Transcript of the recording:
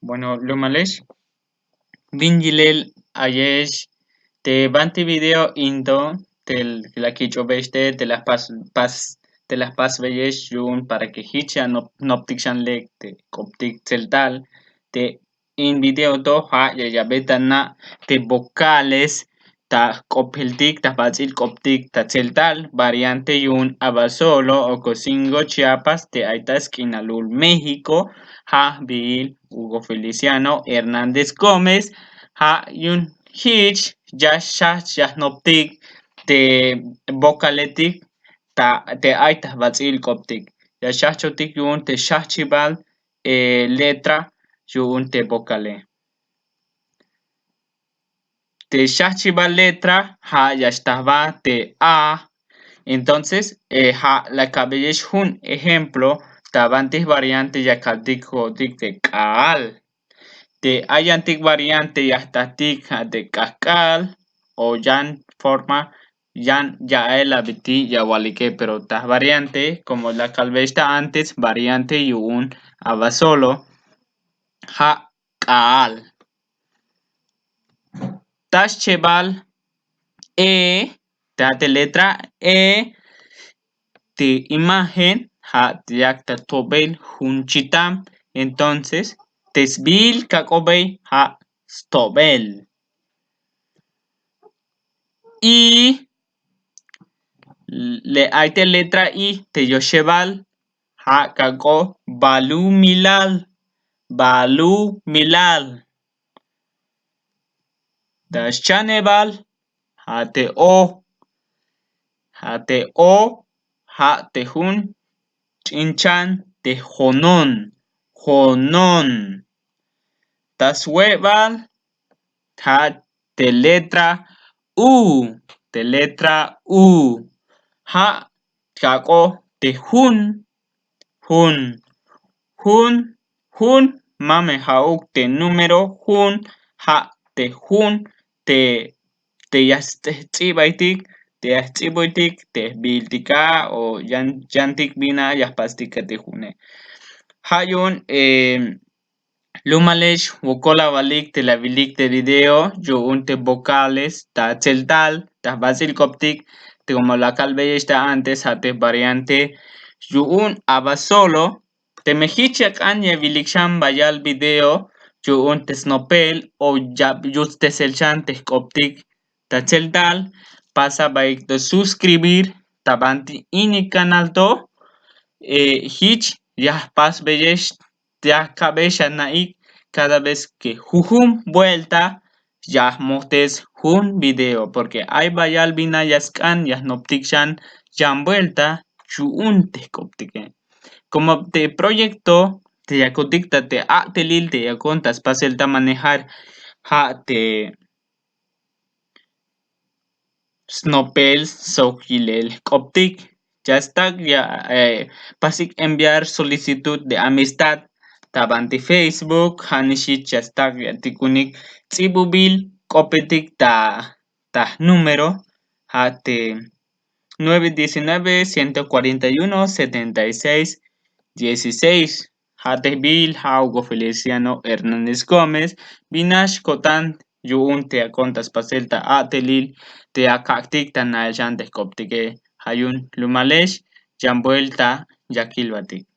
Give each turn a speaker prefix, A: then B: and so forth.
A: Bueno, lo malesh Vingilel ayesh te banti video indo tel la kichobeste te las te las pas veyesh yun para que hicha noptikshan lek te koptik celtal te in video to ha ya beta na te vocales ta kopiltik ta basil koptik ta celtal variante yun abasolo o cosingo Chiapas te aitas kinalul México ha Bill Hugo Feliciano Hernández Gómez ha yun hitch ya noptik te vocaletik te aitas basil koptik ya chotik yun te chibal letra yun te vocale te chibal letra ha ya estaba te a entonces ha la cabellesh un ejemplo tabantes variante ya kaltik jotik te kal te hay antic variante ya static de cascal o yan forma ya la biti ya walike pero tas variante como la calvesta antes variante y un abasolo ha kal tas cheval te letra te imagen ha te tobel hunchitam entonces tesbil kakobey ha stobel y le hay te letra I te yosheval ha kako balu milal das chaneval ha te ha te hun chinchan te jonon das hueval ha te letra U ha kako te hun mame hauk te número hun ha te hun te yastzibaitik te yastzibaitik te biltika o yantik bina yaspastika te june hayun lumalesh wokola balik te la bilik de video yo unte vocales ta celtal ta basil koptik te como la calve está antes hate variante yo un abasolo te mehichak anye biliksham bayal video yo un tesnopel o ya juste selchan te koptik ta celtal pasa baik de suscribir tabanti ini canal to hich ya pas beyesh ya cabeza naik cada vez que jujum vuelta ya mostes un video porque hay bayal bina yaskan ya noptikshan ya vuelta chuun te koptike como te proyecto te yakotikta te telil te yakontas paselta manejar ha te snopel sokilel koptik ya está ya pasik enviar solicitud de amistad tabanti Facebook hanishit ya está tikunik tsibubil kopetik ta número hate 919-141-76-16 hate Bill Hugo Feliciano Hernández Gómez Binash Kotan yuun te akontas paselta atelil te akaktik ta naelchan te koptike hayun lumalesh yan vuelta yakilbatik